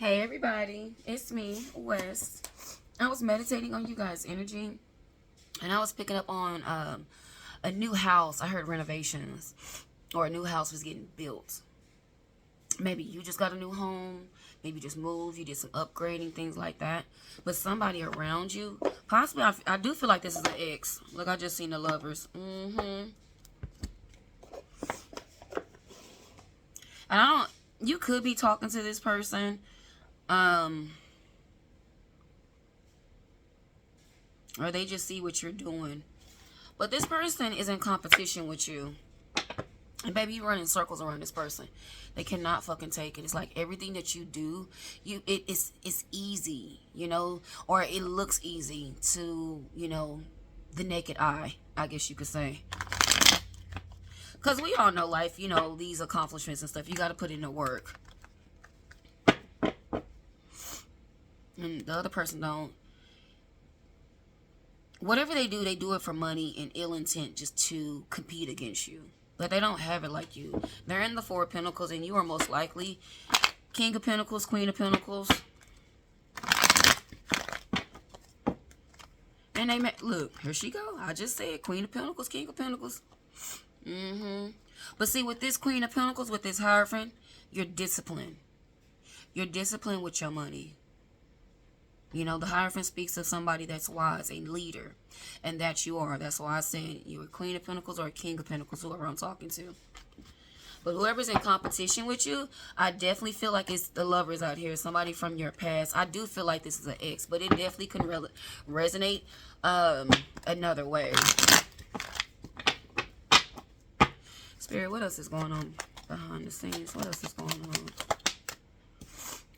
Hey everybody, it's me, West. I was meditating on you guys' energy, and I was picking up on a new house. I heard renovations, or a new house was getting built. Maybe you just got a new home, maybe you just moved, you did some upgrading, things like that. But somebody around you, possibly, I do feel like this is an ex. Look, I just seen the lovers. And you could be talking to this person. Um, or they just see what you're doing. But this person is in competition with you. And baby, you run in circles around this person. They cannot fucking take it. It's like everything that you do, it's easy, or it looks easy to, the naked eye, I guess you could say. Because we all know life, these accomplishments and stuff, you got to put in the work. And the other person don't. Whatever they do it for money and ill intent just to compete against you. But they don't have it like you. They're in the Four of Pentacles, and you are most likely King of Pentacles, Queen of Pentacles. And they met, look, here she go. I just said Queen of Pentacles, King of Pentacles. But see, with this Queen of Pentacles, with this Hierophant, you're disciplined. You're disciplined with your money. The Hierophant speaks of somebody that's wise, a leader. And that you are. That's why I said you're a Queen of Pentacles or a King of Pentacles, whoever I'm talking to. But whoever's in competition with you, I definitely feel like it's the lovers out here. Somebody from your past. I do feel like this is an ex. But it definitely can resonate another way. Spirit, what else is going on behind the scenes? What else is going on?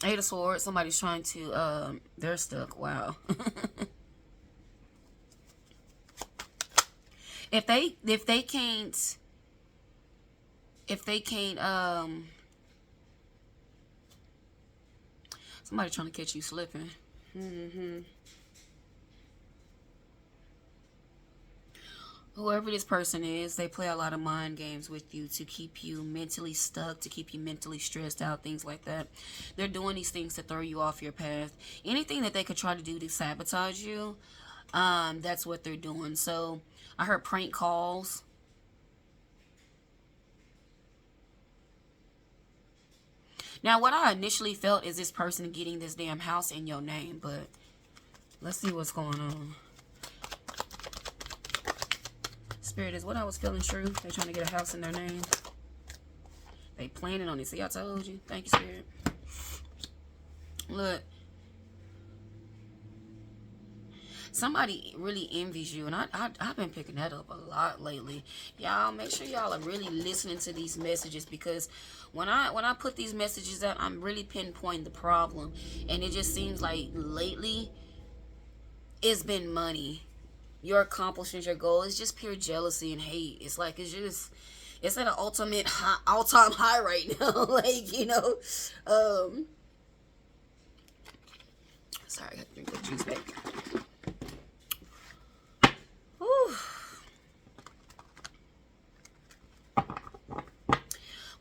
Eight of Swords. Somebody's trying to, they're stuck. Wow. if they can't, somebody trying to catch you slipping. Whoever this person is, they play a lot of mind games with you to keep you mentally stuck, to keep you mentally stressed out, things like that. They're doing these things to throw you off your path. Anything that they could try to do to sabotage you, that's what they're doing. So, I heard prank calls. Now, what I initially felt is this person getting this damn house in your name, but let's see what's going on. Spirit, is what I was feeling true? They're trying to get a house in their name. They planning on it. See, I told you. Thank you, Spirit. Look. Somebody really envies you. And I've been picking that up a lot lately. Y'all, make sure y'all are really listening to these messages. Because when I put these messages out, I'm really pinpointing the problem. And it just seems like lately, it's been money. Your accomplishments, your goal is just pure jealousy and hate. It's like, it's at an ultimate all-time high right now. Like, sorry, I got to drink that juice back. Whew.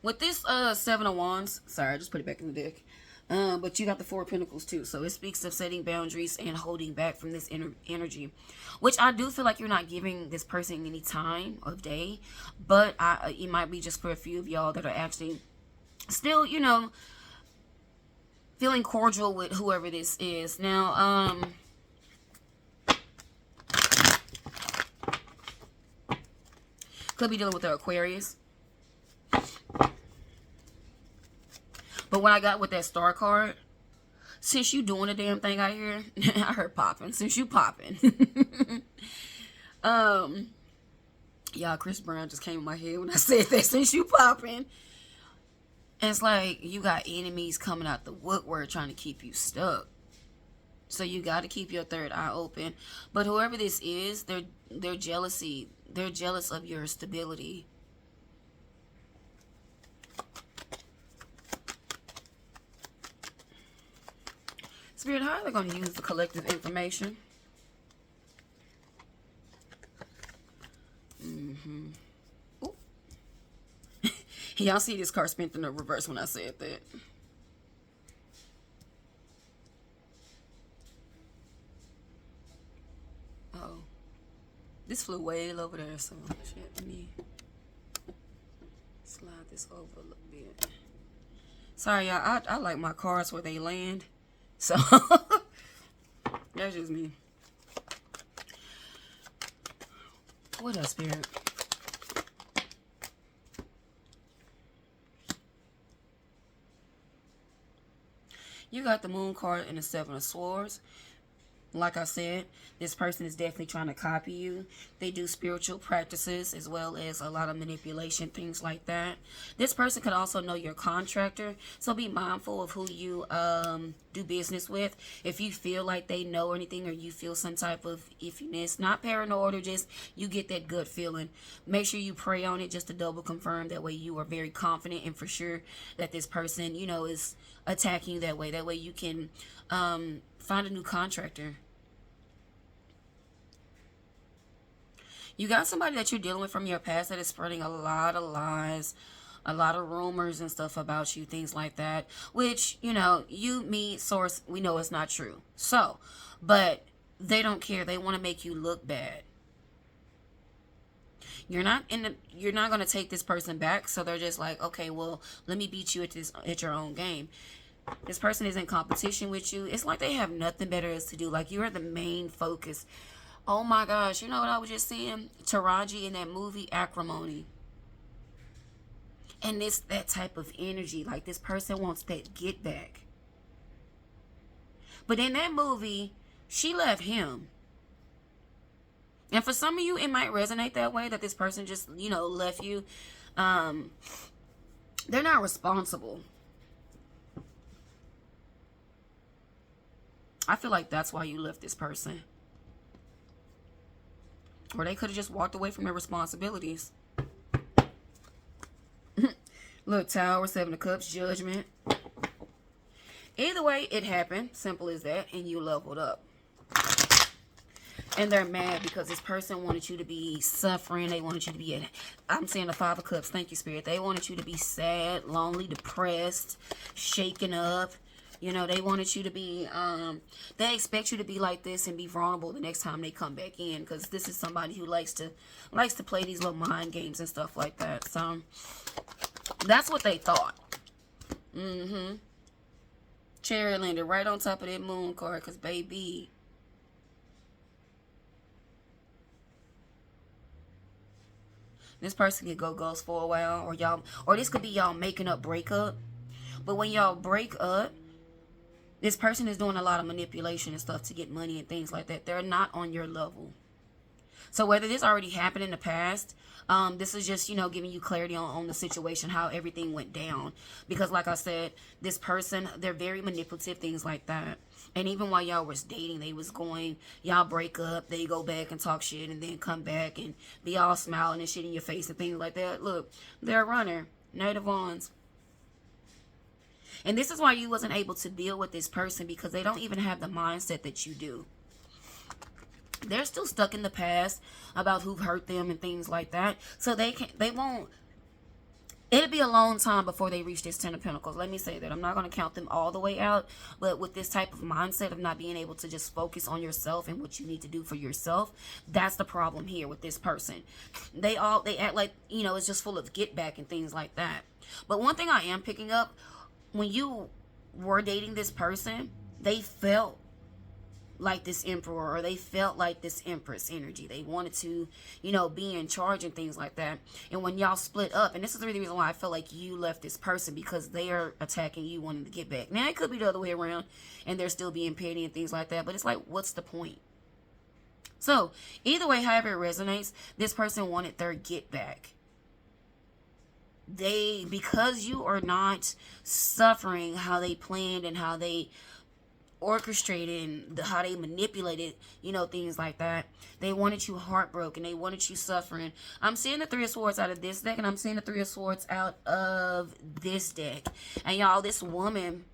With this Seven of Wands, sorry, I just put it back in the deck. But you got the Four of Pentacles too. So it speaks of setting boundaries and holding back from this energy. Which I do feel like you're not giving this person any time of day. But it might be just for a few of y'all that are actually still, feeling cordial with whoever this is. Now, could be dealing with the Aquarius. But what I got with that star card, since you doing a damn thing out here, I heard popping. Since you popping. Y'all, Chris Brown just came in my head when I said that. Since you popping. It's like you got enemies coming out the woodwork trying to keep you stuck. So you got to keep your third eye open. But whoever this is, they're jealousy. They're jealous of your stability. Spirit, how are they going to use the collective information? Y'all see this card spent in the reverse when I said that. This flew way over there, so shit, let me slide this over a little bit. Sorry, y'all. I like my cards where they land. So, that's just me. What else, Spirit? You got the Moon card and the Seven of Swords. Like I said, this person is definitely trying to copy you. They do spiritual practices as well as a lot of manipulation, things like that. This person could also know your contractor, so be mindful of who you do business with. If you feel like they know anything or you feel some type of iffiness, not paranoid or just you get that gut feeling, make sure you pray on it just to double confirm. That way you are very confident and for sure that this person, you know, is attacking you that way. That way you can find a new contractor. You got somebody that you're dealing with from your past that is spreading a lot of lies, a lot of rumors and stuff about you, things like that. Which, you know, you, me, source, we know it's not true. So, but they don't care. They want to make you look bad. You're not going to take this person back. So they're just like, okay, well, let me beat you at your own game. This person is in competition with you. It's like they have nothing better else to do. Like you are the main focus. Oh my gosh, you know what I was just seeing? Taraji in that movie Acrimony. And it's that type of energy. Like this person wants that get back. But in that movie, she left him. And for some of you, it might resonate that way, that this person just, you know, left you. They're not responsible. I feel like that's why you left this person. Or they could have just walked away from their responsibilities. Look, Tower, Seven of Cups, Judgment. Either way, it happened. Simple as that. And you leveled up. And they're mad because this person wanted you to be suffering. They wanted you to be, I'm saying the Five of Cups. Thank you, Spirit. They wanted you to be sad, lonely, depressed, shaken up. You know, they wanted you to be, they expect you to be like this and be vulnerable the next time they come back in. Because this is somebody who likes to play these little mind games and stuff like that. So, that's what they thought. Cherry landed right on top of that Moon card. Because, baby, this person could go ghost for a while. Or this could be y'all making up breakup. But when y'all break up, this person is doing a lot of manipulation and stuff to get money and things like that. They're not on your level. So whether this already happened in the past, this is just, you know, giving you clarity on the situation, how everything went down. Because like I said, this person, they're very manipulative, things like that. And even while y'all was dating, y'all break up, they go back and talk shit and then come back and be all smiling and shit in your face and things like that. Look, they're a runner. Knight of Wands. And this is why you wasn't able to deal with this person, because they don't even have the mindset that you do. They're still stuck in the past about who hurt them and things like that. So it'll be a long time before they reach this Ten of Pentacles. Let me say that. I'm not going to count them all the way out. But with this type of mindset of not being able to just focus on yourself and what you need to do for yourself, that's the problem here with this person. They act like, you know, it's just full of get back and things like that. But one thing I am picking up, when you were dating this person, they felt like this emperor, or they felt like this empress energy. They wanted to, you know, be in charge and things like that. And when y'all split up, and this is the reason why I feel like you left this person, because they are attacking you, wanting to get back. Now, it could be the other way around, and they're still being petty and things like that. But it's like, what's the point? So, either way, however it resonates, this person wanted their get back. Because you are not suffering how they planned and how they orchestrated and how they manipulated, you know, things like that. They wanted you heartbroken. They wanted you suffering. I'm seeing the Three of Swords out of this deck, and I'm seeing the Three of Swords out of this deck. And y'all, this woman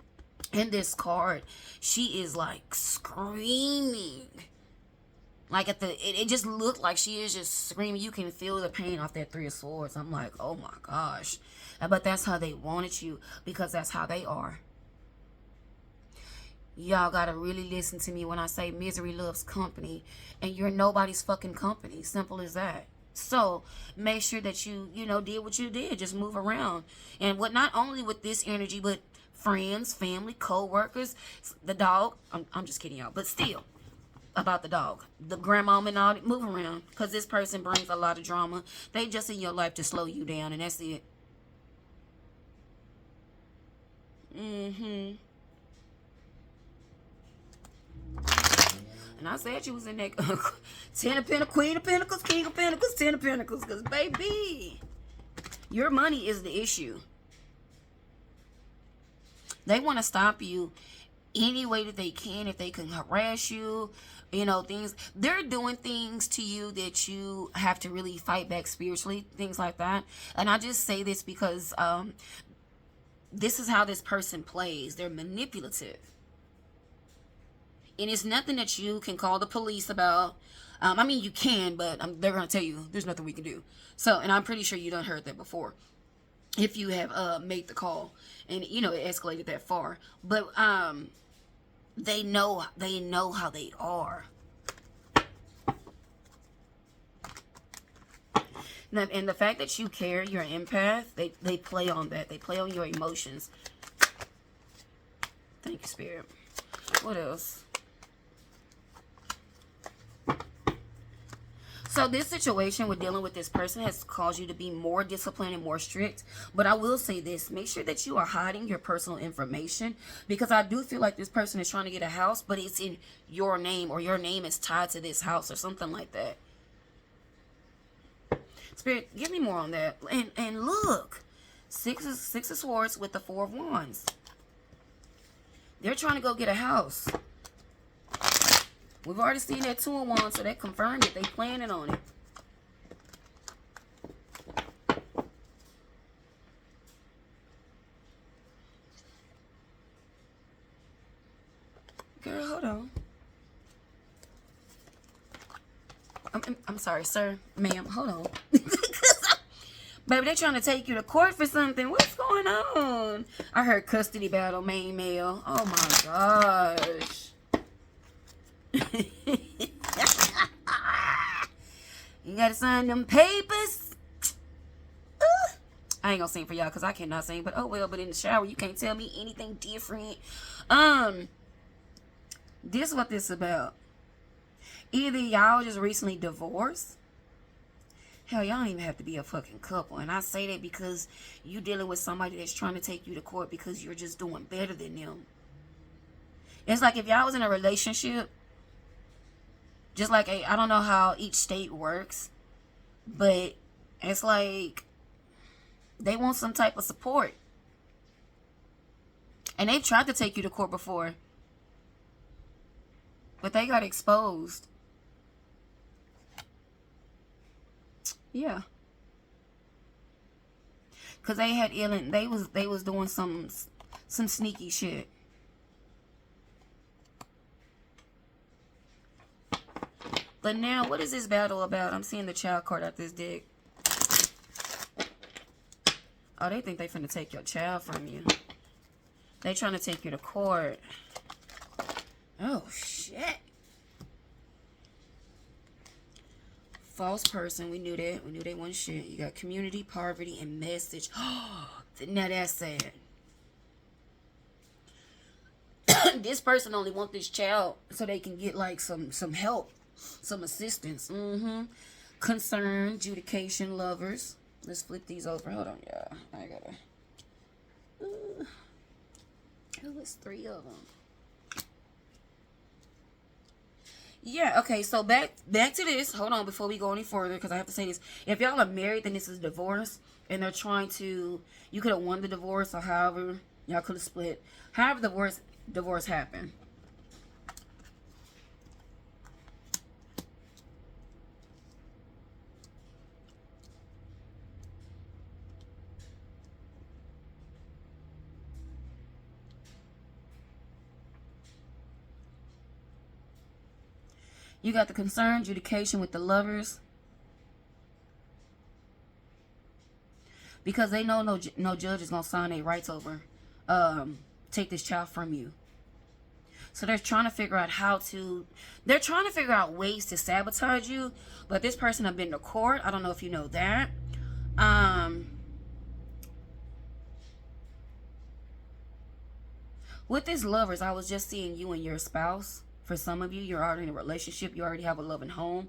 in this card, she is like screaming. Like it just looked like she is just screaming. You can feel the pain off that Three of Swords. I'm like, oh my gosh. But that's how they wanted you, because that's how they are. Y'all gotta really listen to me when I say misery loves company, and you're nobody's fucking company. Simple as that. So make sure that you know, did what you did. Just move around. And what, not only with this energy, but friends, family, co-workers, the dog. I'm just kidding, y'all. But still, about the dog, the grandmom and all, move around. Because this person brings a lot of drama. They just in your life to slow you down, and that's it. Mm-hmm. And I said you was in that 10 of Pentacles, Queen of Pentacles, King of Pentacles, 10 of Pentacles. Because, baby, your money is the issue. They want to stop you any way that they can. If they can harass you, you know, things. They're doing things to you that you have to really fight back spiritually, things like that. And I just say this because this is how this person plays. They're manipulative. And it's nothing that you can call the police about. I mean, you can, but they're going to tell you there's nothing we can do. So, and I'm pretty sure you done heard that before. If you have made the call and, you know, it escalated that far. But they know how they are. Now, and the fact that you care, you're an empath, they play on that. They play on your emotions. Thank you, Spirit. What else? So this situation with dealing with this person has caused you to be more disciplined and more strict. But I will say this. Make sure that you are hiding your personal information. Because I do feel like this person is trying to get a house, but it's in your name, or your name is tied to this house or something like that. Spirit, give me more on that. And look. Six of Swords with the Four of Wands. They're trying to go get a house. We've already seen that Two of Wands, so that confirmed it. They planning on it. Girl, hold on. I'm sorry, sir, ma'am. Hold on. Baby, they're trying to take you to court for something. What's going on? I heard custody battle, main male. Oh my gosh. You gotta sign them papers. I ain't gonna sing for y'all because I cannot sing, but oh well. But in the shower, you can't tell me anything different. This is what this is about. Either y'all just recently divorced. Hell, y'all don't even have to be a fucking couple. And I say that because you dealing with somebody that's trying to take you to court because you're just doing better than them. It's like if y'all was in a relationship, just like, I don't know how each state works, but it's like they want some type of support. And they've tried to take you to court before, but they got exposed. Yeah. Cause they had they was doing some sneaky shit. But now, what is this battle about? I'm seeing the child card out this deck. Oh, they think they finna take your child from you. They trying to take you to court. Oh, shit. False person. We knew that. We knew they wasn't shit. You got community, poverty, and message. Now that's sad. This person only want this child so they can get like some help. Some assistance. Concern, adjudication, lovers. Let's flip these over. Hold on, y'all. I gotta. Oh, it's 3 of them. Yeah, okay, so back to this. Hold on, before we go any further, because I have to say this. If y'all are married, then this is divorce. And they're trying to. You could have won the divorce, or however. Y'all could have split. However, divorce happened. You got the concern, adjudication with the lovers. Because they know no judge is going to sign their rights over. Take this child from you. So they're trying to figure out they're trying to figure out ways to sabotage you. But this person have been to court. I don't know if you know that. With this lovers, I was just seeing you and your spouse. For some of you, you're already in a relationship. You already have a loving home.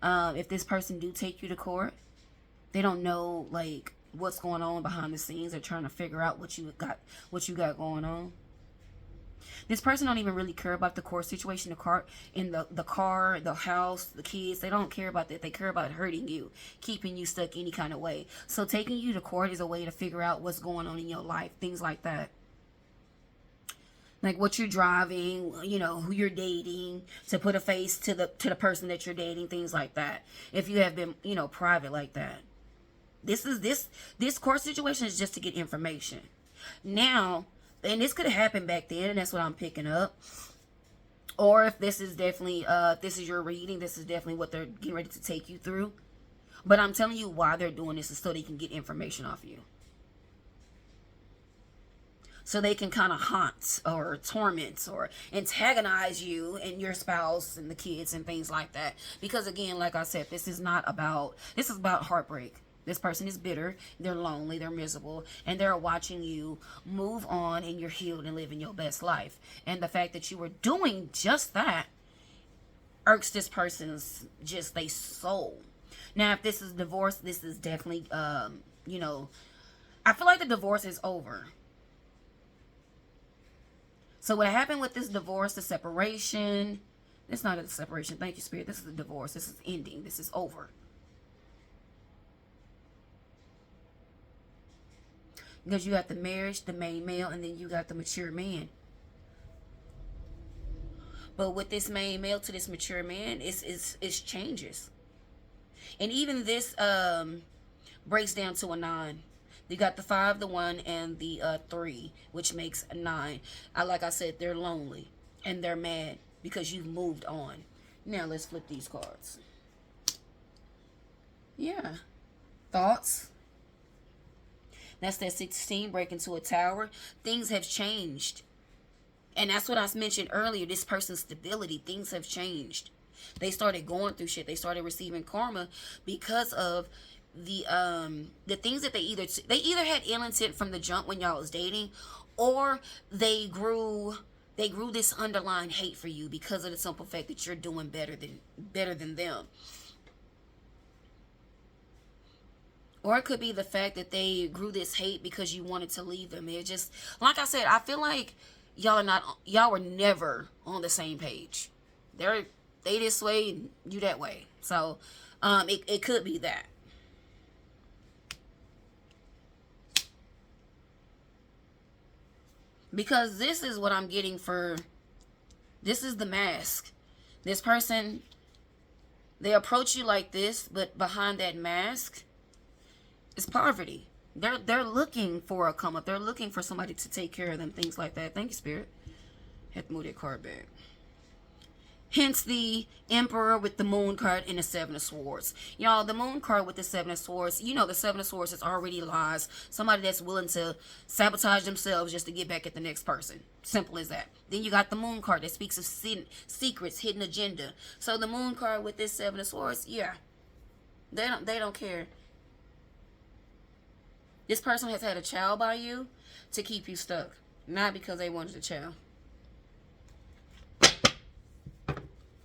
If this person do take you to court, they don't know like what's going on behind the scenes. They're trying to figure out what you got going on. This person don't even really care about the court situation, the car, the house, the kids. They don't care about that. They care about hurting you, keeping you stuck any kind of way. So taking you to court is a way to figure out what's going on in your life, things like that. Like what you're driving, who you're dating, to put a face to the person that you're dating, things like that. If you have been, private like that. This court situation is just to get information. Now, and this could have happened back then, and that's what I'm picking up. Or if this is definitely, this is your reading, this is definitely what they're getting ready to take you through. But I'm telling you why they're doing this is so they can get information off you. So they can kind of haunt or torment or antagonize you and your spouse and the kids and things like that. Because again, like I said, this is about heartbreak. This person is bitter, they're lonely, they're miserable, and they're watching you move on and you're healed and living your best life. And the fact that you were doing just that irks this person's they soul. Now, if this is divorce, this is definitely, I feel like the divorce is over. So what happened with this divorce, the separation, it's not a separation. Thank you, Spirit. This is a divorce. This is ending. This is over. Because you got the marriage, the main male, and then you got the mature man. But with this main male to this mature man, it's changes. And even this breaks down to a 9. You got the 5, the 1, and the 3, which makes a 9. Like I said, they're lonely and they're mad because you've moved on. Now let's flip these cards. Yeah. Thoughts. That's that 16 breaking to a tower. Things have changed. And that's what I mentioned earlier. This person's stability. Things have changed. They started going through shit. They started receiving karma because of the things that they either had ill intent from the jump when y'all was dating, or they grew this underlying hate for you because of the simple fact that you're doing better than them. Or it could be the fact that they grew this hate because you wanted to leave them. It just, like I said, I feel like y'all were never on the same page. They this way and you that way. So it could be that. Because this is what I'm getting this is the mask. This person, they approach you like this, but behind that mask is poverty. They're looking for a come up. They're looking for somebody to take care of them, things like that. Thank you, Spirit. Had to move that card back. Hence the Emperor with the Moon card and the 7 of Swords. Y'all, the Moon card with the 7 of Swords, the 7 of Swords is already lies. Somebody that's willing to sabotage themselves just to get back at the next person. Simple as that. Then you got the Moon card that speaks of secrets, hidden agenda. So the Moon card with this 7 of Swords, yeah. They don't care. This person has had a child by you to keep you stuck. Not because they wanted a child.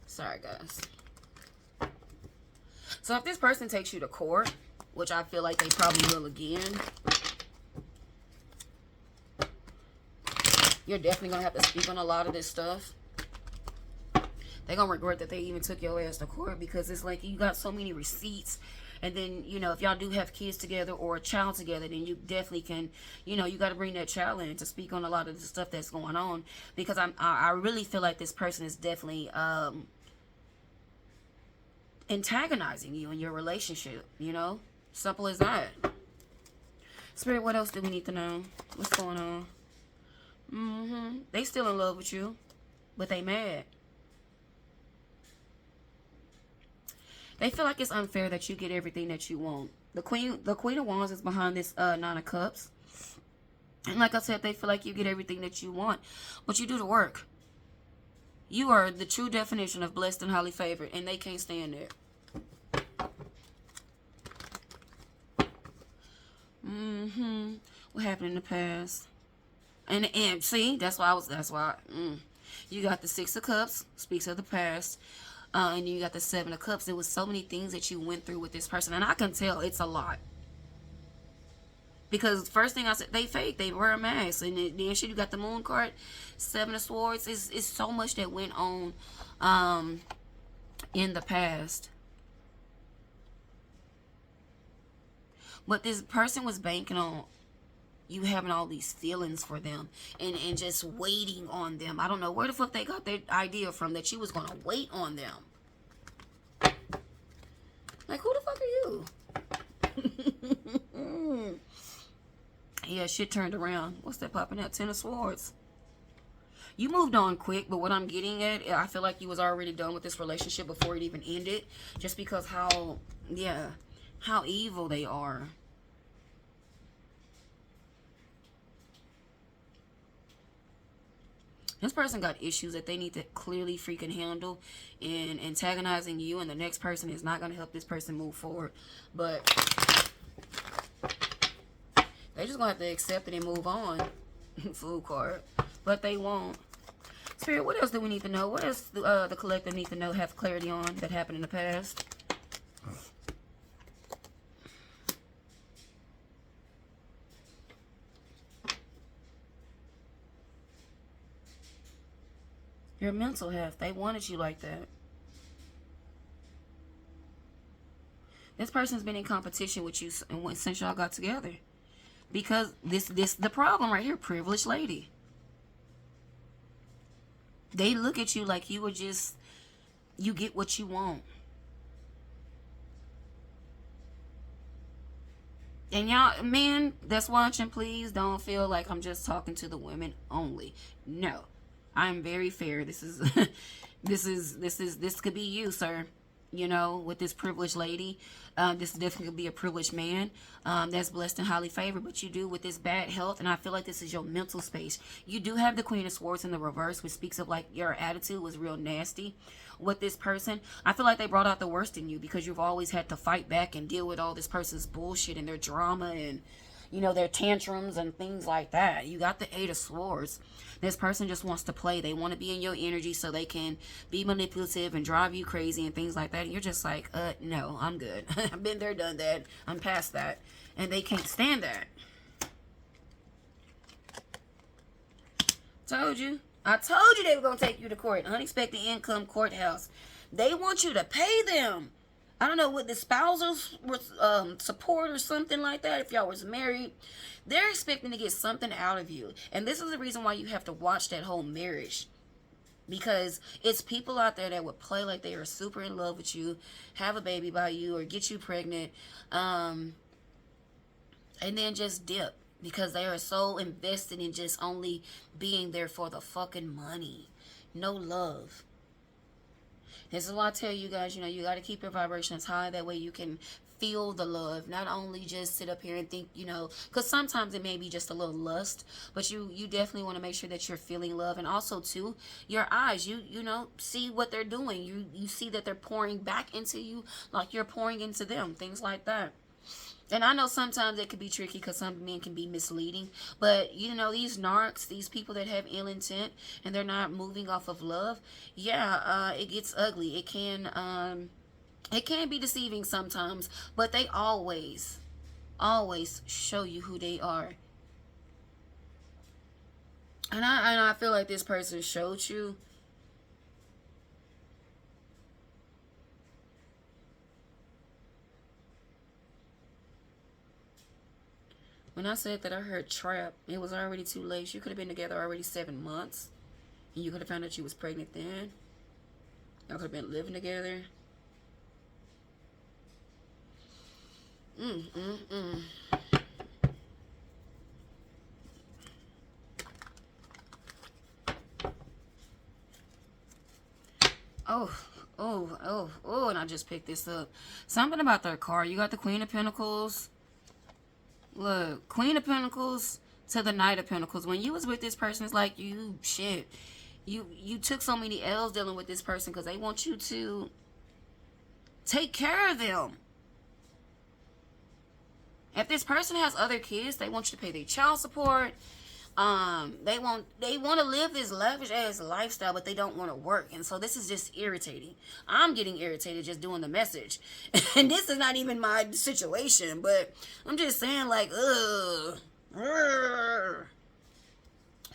Sorry, guys. So if this person takes you to court, which I feel like they probably will again, you're definitely going to have to speak on a lot of this stuff. They're going to regret that they even took your ass to court, because it's like you got so many receipts. And then, if y'all do have kids together or a child together, then you definitely can, you got to bring that child in to speak on a lot of the stuff that's going on. Because I really feel like this person is definitely antagonizing you in your relationship, Simple as that. Spirit, what else do we need to know? What's going on? They still in love with you, but they mad. They feel like it's unfair that you get everything that you want. The Queen of Wands is behind this 9 of Cups. And like I said, they feel like you get everything that you want, but you do the work. You are the true definition of blessed and highly favored, and they can't stand it. What happened in the past? And see, that's why you got the Six of Cups, speaks of the past. And you got the Seven of Cups. There was so many things that you went through with this person, and I can tell it's a lot. Because first thing I said, they fake, they wear a mask, and then you got the Moon card, Seven of Swords. It's so much that went on in the past. But this person was banking on you having all these feelings for them and just waiting on them. I don't know where the fuck they got their idea from that you was going to wait on them. Like, who the fuck are you? Yeah, shit turned around. What's that popping out? Ten of Swords. You moved on quick, but what I'm getting at, I feel like you was already done with this relationship before it even ended. Just because how evil they are. This person got issues that they need to clearly freaking handle, and antagonizing you and the next person is not going to help this person move forward. But they just going to have to accept it and move on. Fool card. But they won't. Spirit, what else do we need to know? What else do the collective need to know, have clarity on that happened in the past? Your mental health. They wanted you like that. This person's been in competition with you since y'all got together. Because this the problem right here, privileged lady. They look at you like you were just, you get what you want. And y'all, men that's watching, please don't feel like I'm just talking to the women only. No. I'm very fair. This could be you, sir. You know, with this privileged lady. This definitely could be a privileged man that's blessed and highly favored. But you do with this bad health, and I feel like this is your mental space. You do have the Queen of Swords in the reverse, which speaks of like your attitude was real nasty with this person. I feel like they brought out the worst in you because you've always had to fight back and deal with all this person's bullshit and their drama and, you know, their tantrums and things like that. You got the Eight of Swords. This person just wants to play. They want to be in your energy so they can be manipulative and drive you crazy and things like that. And you're just like, no, I'm good. I've been there, done that. I'm past that. And they can't stand that. Told you. I told you they were going to take you to court. Unexpected income courthouse. They want you to pay them. I don't know, with the spousal support or something like that, if y'all was married, they're expecting to get something out of you. And this is the reason why you have to watch that whole marriage. Because it's people out there that would play like they are super in love with you, have a baby by you, or get you pregnant, and then just dip. Because they are so invested in just only being there for the fucking money. No love. This is why I tell you guys, you know, you got to keep your vibrations high. That way you can feel the love. Not only just sit up here and think, you know, because sometimes it may be just a little lust. But you definitely want to make sure that you're feeling love. And also, too, your eyes, you know, see what they're doing. You see that they're pouring back into you like you're pouring into them. Things like that. And I know sometimes it could be tricky because some men can be misleading. But, you know, these narcs, these people that have ill intent and they're not moving off of love, yeah, it gets ugly. It can be deceiving sometimes. But they always show you who they are. And I feel like this person showed you. When I said that I heard trap, it was already too late. You could have been together already 7 months. And you could have found out you was pregnant then. Y'all could have been living together. Oh, and I just picked this up. Something about their car. You got the Queen of Pentacles. Look, Queen of Pentacles to the Knight of Pentacles. When you was with this person, it's like you, shit, You took so many L's dealing with this person because they want you to take care of them. If this person has other kids, they want you to pay their child support. They want to live this lavish ass lifestyle, but they don't want to work. And so this is just irritating. I'm getting irritated just doing the message. And this is not even my situation, but I'm just saying, like, ugh.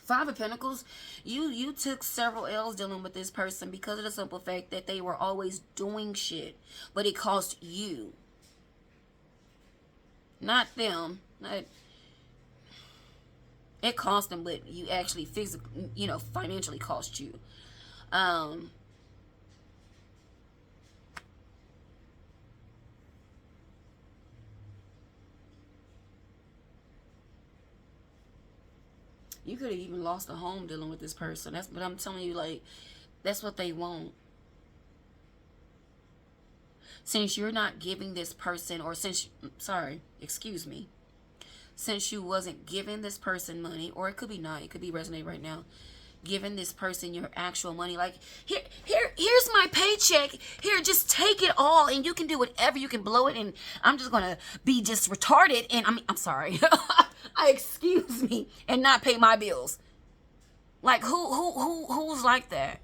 Five of Pentacles, you took several L's dealing with this person because of the simple fact that they were always doing shit, but it cost you. Not them. It cost them, but you actually physically, financially cost you. You could have even lost a home dealing with this person. That's what I'm telling you, like, that's what they want. Since you're not giving this person, or since you wasn't giving this person money, or it could be not, it could be resonating right now, giving this person your actual money, like, here's my paycheck, here, just take it all, and you can do whatever, you can blow it, and I'm just gonna be just retarded, and I'm sorry, excuse me, and not pay my bills. Like, who's like that?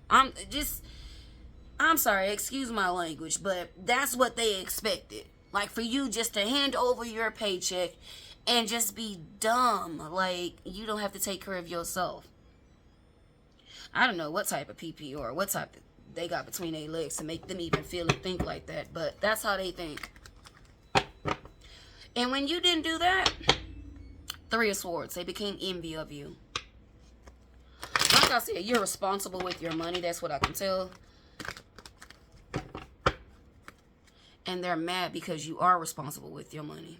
I'm sorry, excuse my language, but that's what they expected. Like, for you just to hand over your paycheck and just be dumb. Like, you don't have to take care of yourself. I don't know what type of PP or what type they got between their legs to make them even feel and think like that, but that's how they think. And when you didn't do that, Three of Swords, they became envy of you. Like I said, you're responsible with your money. That's what I can tell. And they're mad because you are responsible with your money.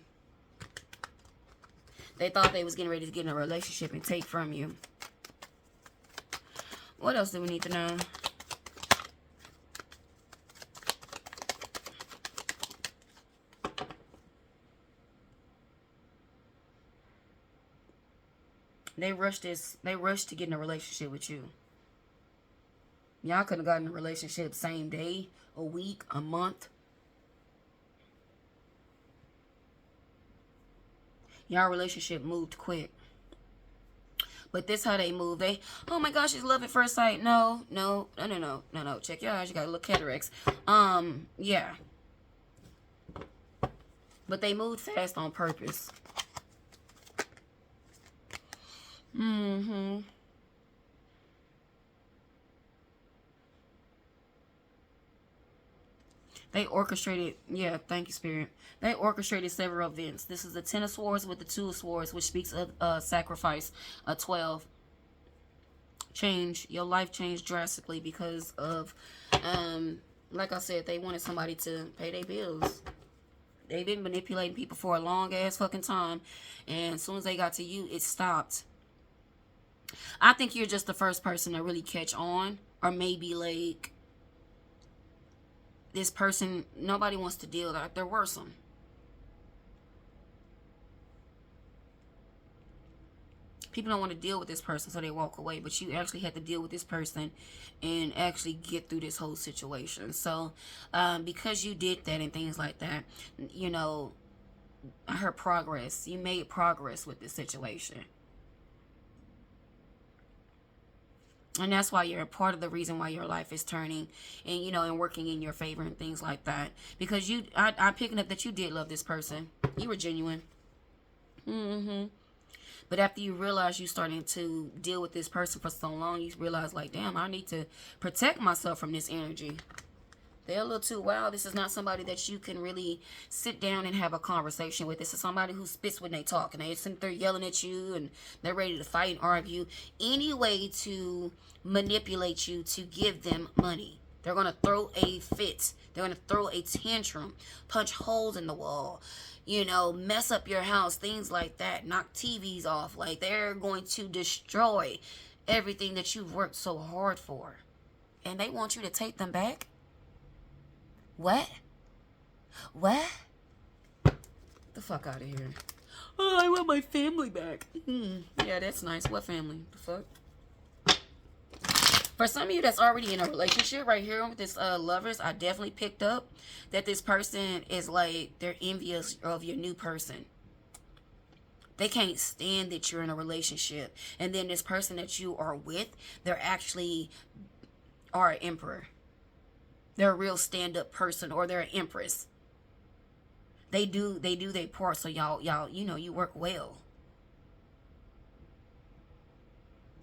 They thought they was getting ready to get in a relationship and take from you. What else do we need to know? They rushed to get in a relationship with you. Y'all could have gotten in a relationship same day, a week, a month. Y'all relationship moved quick. But this how they move. Oh my gosh, it's love at first sight. No. Check your eyes. You got a little cataracts. Yeah. But they moved fast on purpose. They orchestrated, thank you, Spirit. They orchestrated several events. This is the Ten of Swords with the Two of Swords, which speaks of sacrifice. 12. Change. Your life changed drastically because of, like I said, they wanted somebody to pay their bills. They've been manipulating people for a long ass fucking time. And as soon as they got to you, it stopped. I think you're just the first person to really catch on. Or maybe like, this person, nobody wants to deal with that. They're worrisome. People don't want to deal with this person, so they walk away. But you actually had to deal with this person and actually get through this whole situation. So, because you did that and things like that, I heard progress. You made progress with this situation. And that's why you're a part of the reason why your life is turning and, and working in your favor and things like that. Because I'm picking up that you did love this person. You were genuine. But after you realize you starting to deal with this person for so long, you realize, like, damn, I need to protect myself from this energy. They're a little too wild. This is not somebody that you can really sit down and have a conversation with. This is somebody who spits when they talk. And they're yelling at you and they're ready to fight and argue. Any way to manipulate you to give them money. They're going to throw a fit. They're going to throw a tantrum. Punch holes in the wall. Mess up your house. Things like that. Knock TVs off. Like, they're going to destroy everything that you've worked so hard for. And they want you to take them back? What? The fuck out of here. Oh, I want my family back. Yeah, that's nice. What family? The fuck? For some of you that's already in a relationship right here with this lovers, I definitely picked up that this person is like, they're envious of your new person. They can't stand that you're in a relationship. And then this person that you are with, they're actually are an emperor. They're a real stand-up person, or they're an empress. They do their part, so y'all, you work well.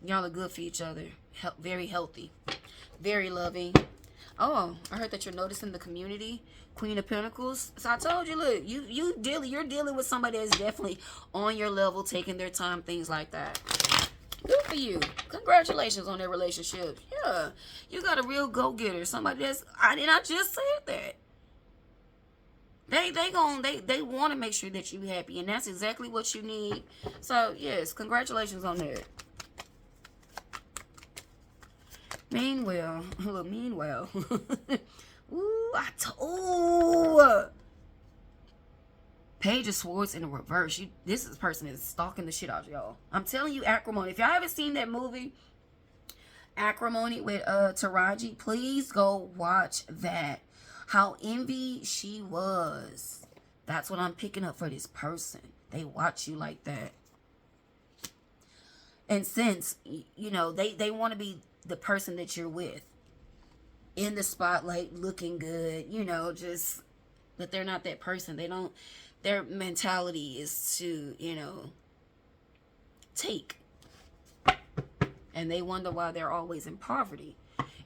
Y'all are good for each other. Very healthy. Very loving. Oh, I heard that you're noticing the community. Queen of Pentacles. So I told you, look, you're dealing with somebody that's definitely on your level, taking their time, things like that. Good for you. Congratulations on their relationship. Yeah. You got a real go-getter. Somebody that's, I just said that. They want to make sure that you're happy, and that's exactly what you need. So yes, congratulations on that. Meanwhile, ooh, Page of Swords in the reverse. This person is stalking the shit out of y'all. I'm telling you, Acrimony. If y'all haven't seen that movie, Acrimony with Taraji, please go watch that. How envy she was. That's what I'm picking up for this person. They watch you like that. And since, they want to be the person that you're with. In the spotlight, looking good, just that they're not that person. Their mentality is to, take. And they wonder why they're always in poverty.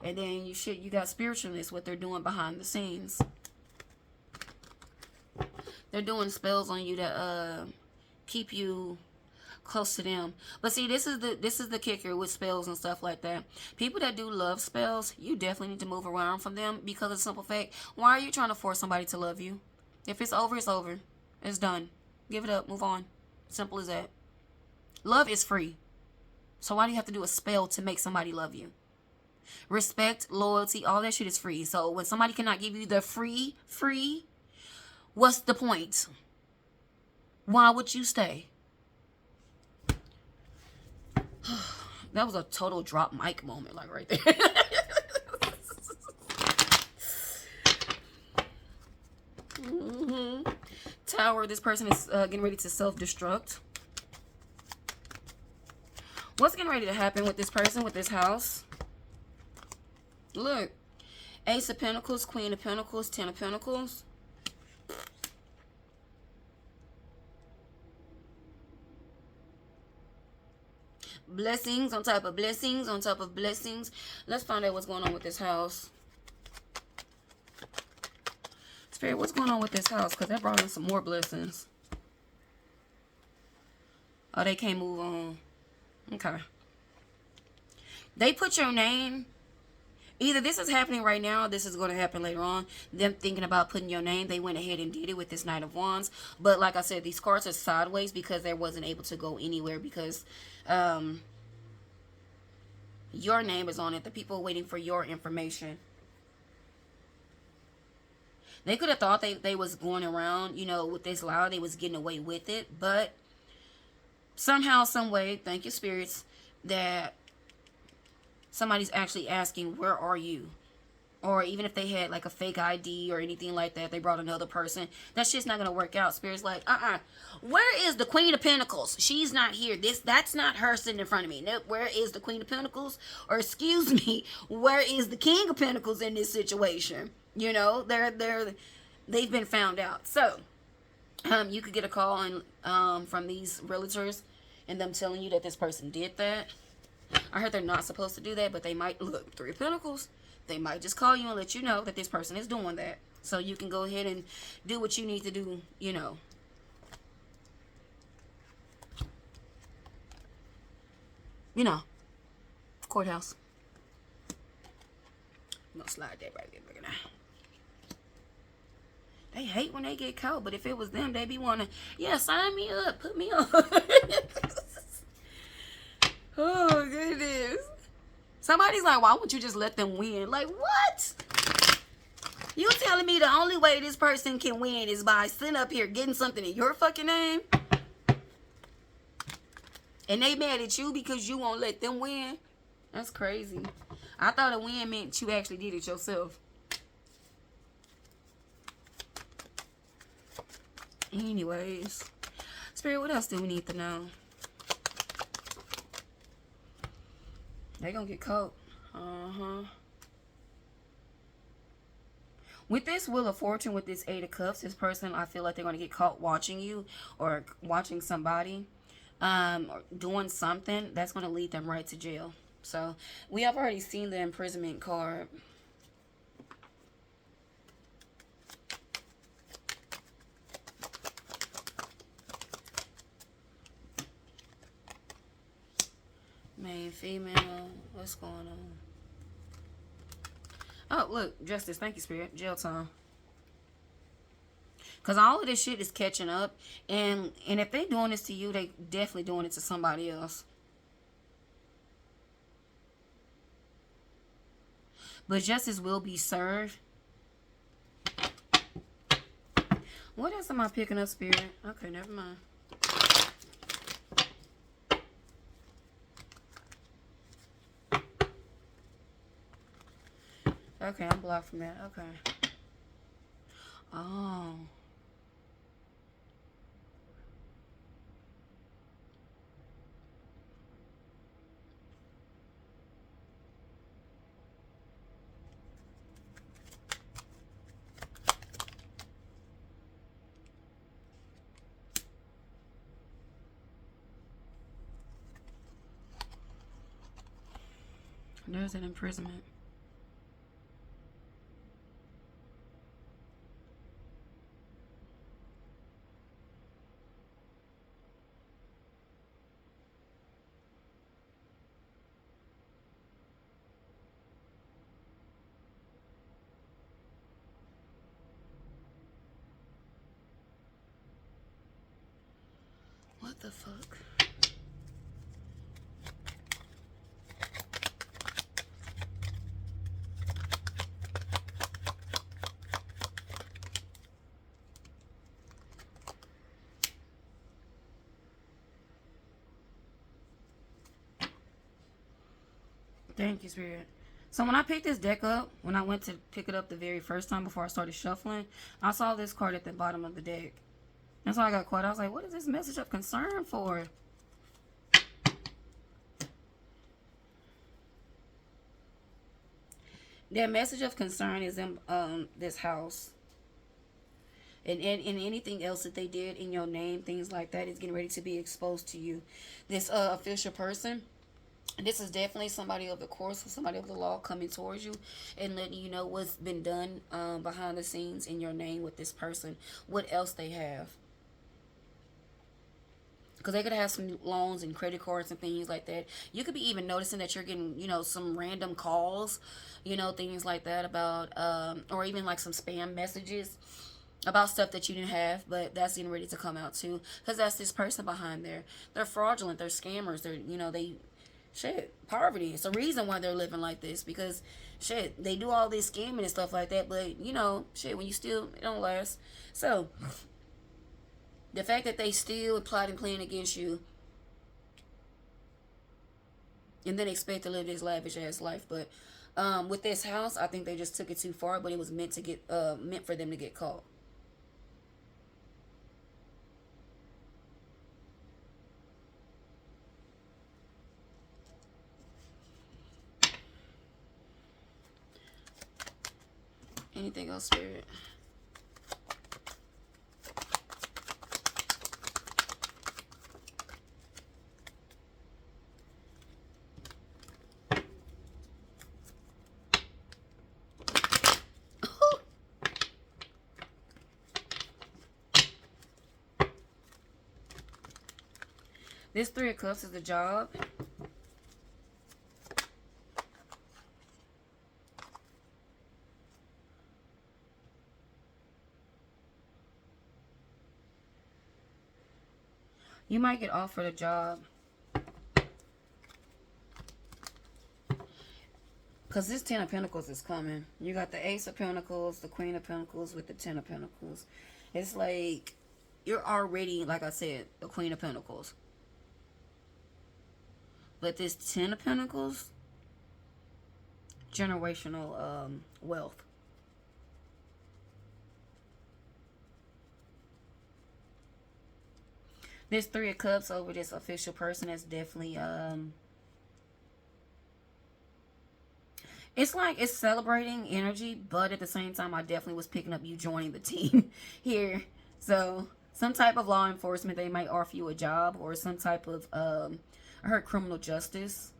And then you got spiritualness, what they're doing behind the scenes. They're doing spells on you to keep you close to them. But see, this is the kicker with spells and stuff like that. People that do love spells, you definitely need to move around from them, because of the simple fact, why are you trying to force somebody to love you? If it's over, it's over. It's done. Give it up. Move on. Simple as that. Love is free. So why do you have to do a spell to make somebody love you? Respect, loyalty, all that shit is free. So when somebody cannot give you the free, what's the point? Why would you stay? That was a total drop mic moment, like right there. Tower, this person is getting ready to self-destruct. What's getting ready to happen with this person, with this house? Look. Ace of Pentacles, Queen of Pentacles, Ten of Pentacles. Blessings on top of blessings on top of blessings. Let's find out what's going on with this house. Spirit, what's going on with this house? Because that brought in some more blessings. Oh, they can't move on. Okay. They put your name. Either this is happening right now, or this is going to happen later on. Them thinking about putting your name, they went ahead and did it with this Knight of Wands. But like I said, these cards are sideways because they wasn't able to go anywhere, because your name is on it. The people waiting for your information. They could have thought they was going around, with this lie. They was getting away with it. But somehow, some way, thank you, spirits, that somebody's actually asking, where are you? Or even if they had like a fake ID or anything like that, they brought another person. That shit's not going to work out. Spirit's like, where is the Queen of Pentacles? She's not here. That's not her sitting in front of me. Nope. Where is the Queen of Pentacles? Or excuse me, where is the King of Pentacles in this situation? They've been found out. So, you could get a call from these realtors and them telling you that this person did that. I heard they're not supposed to do that, but they might. Look, Three of Pentacles. They might just call you and let you know that this person is doing that. So you can go ahead and do what you need to do, Courthouse. I'm going to slide that right there. They hate when they get caught, but if it was them, they be wanting, sign me up, put me on. Oh, goodness. Somebody's like, why won't you just let them win? Like, what? You telling me the only way this person can win is by sitting up here getting something in your fucking name? And they mad at you because you won't let them win? That's crazy. I thought a win meant you actually did it yourself. Anyways, Spirit, what else do we need to know? They gonna get caught. With this Wheel of Fortune, with this Eight of Cups, this person, I feel like they're gonna get caught watching you or watching somebody, or doing something that's gonna lead them right to jail. So we have already seen the imprisonment card. Male, female, what's going on? Oh, look, Justice. Thank you, Spirit. Jail time. Because all of this shit is catching up. And if they doing this to you, they definitely doing it to somebody else. But justice will be served. What else am I picking up, Spirit? Okay, never mind. Okay, I'm blocked from that. Okay. Oh. There's an imprisonment. What the fuck? Thank you, Spirit. So when I picked this deck up, when I went to pick it up the very first time before I started shuffling, I saw this card at the bottom of the deck. And so I got quiet. I was like, what is this message of concern for? That message of concern is in this house. And anything else that they did in your name, things like that, is getting ready to be exposed to you. This official person, this is definitely somebody of the course, or somebody of the law coming towards you and letting you know what's been done behind the scenes in your name with this person. What else they have. Because they could have some loans and credit cards and things like that. You could be even noticing that you're getting, some random calls, things like that about, or even like some spam messages about stuff that you didn't have, but that's getting ready to come out too. Because that's this person behind there. They're fraudulent. They're scammers. Shit, poverty. It's a reason why they're living like this. Because, shit, they do all this scamming and stuff like that. But, shit, when you steal, it don't last. So, the fact that they still plot and plan against you and then expect to live this lavish ass life. But with this house, I think they just took it too far, but it was meant for them to get caught. Anything else, Spirit? This Three of Cups is a job. You might get offered a job. Because this Ten of Pentacles is coming. You got the Ace of Pentacles, the Queen of Pentacles with the Ten of Pentacles. It's like you're already, like I said, the Queen of Pentacles. But this Ten of Pentacles generational wealth. This Three of Cups over this official person is definitely it's like it's celebrating energy, but at the same time I definitely was picking up you joining the team here. So some type of law enforcement, they might offer you a job, or some type of I heard criminal justice.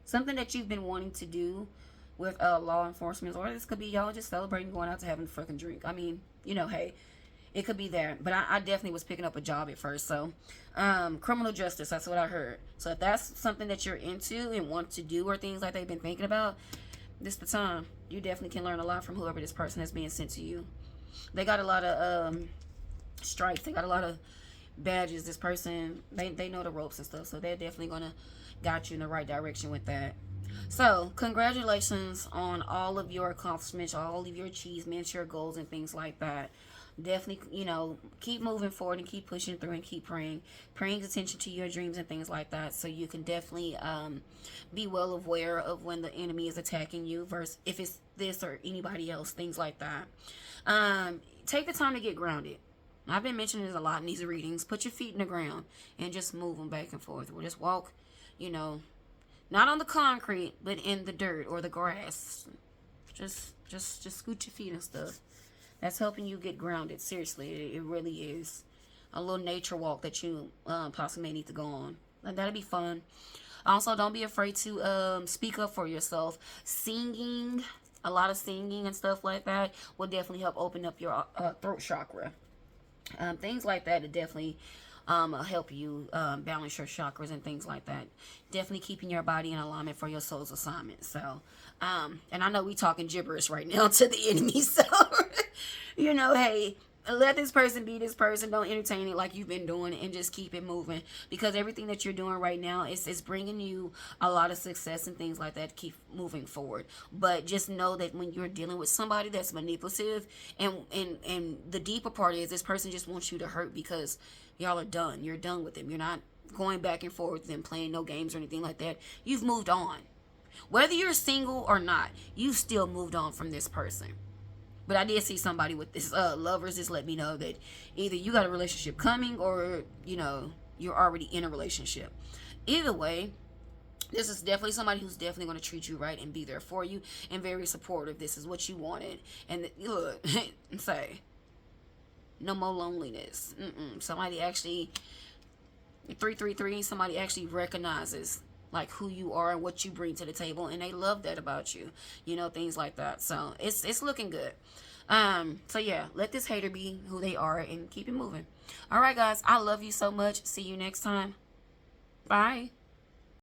Something that you've been wanting to do with law enforcement, or this could be y'all just celebrating going out to having a fucking drink. I mean, you know, hey, it could be there. But I definitely was picking up a job at first. So criminal justice, that's what I heard. So if that's something that you're into and want to do, or things like they've been thinking about, this the time. You definitely can learn a lot from whoever this person is being sent to you. They got a lot of stripes. They got a lot of badges. This person, they know the ropes and stuff. So they're definitely going to guide you in the right direction with that. So congratulations on all of your accomplishments, all of your achievements, your goals, and things like that. Definitely, you know, keep moving forward and keep pushing through and keep praying attention to your dreams and things like that, so you can definitely be well aware of when the enemy is attacking you versus if it's this or anybody else, things like that. Take the time to get grounded. I've been mentioning this a lot in these readings. Put your feet in the ground and just move them back and forth, or just walk, you know, not on the concrete but in the dirt or the grass. Just scoot your feet and stuff. That's helping you get grounded. Seriously, it really is. A little nature walk that you possibly may need to go on. And that'll be fun. Also, don't be afraid to speak up for yourself. Singing, a lot of singing and stuff like that will definitely help open up your throat chakra. Things like that to definitely help you balance your chakras and things like that. Definitely keeping your body in alignment for your soul's assignment. So, and I know we talking gibberish right now to the enemy. So, you know, hey, let this person be this person. Don't entertain it like you've been doing, and just keep it moving, because everything that you're doing right now is bringing you a lot of success and things like that to keep moving forward. But just know that when you're dealing with somebody that's manipulative, and the deeper part is this person just wants you to hurt, because y'all are done. You're done with them. You're not going back and forth with them, playing no games or anything like that. You've moved on. Whether you're single or not, you've still moved on from this person. But I did see somebody with this lovers just let me know that either you got a relationship coming, or, you know, you're already in a relationship. Either way, this is definitely somebody who's definitely going to treat you right and be there for you and very supportive. This is what you wanted. And look, say, no more loneliness. Somebody actually, 333, somebody actually recognizes like who you are and what you bring to the table, and they love that about you, you know, things like that. So it's looking good. So yeah, let this hater be who they are and keep it moving. All right, guys, I love you so much. See you next time. Bye.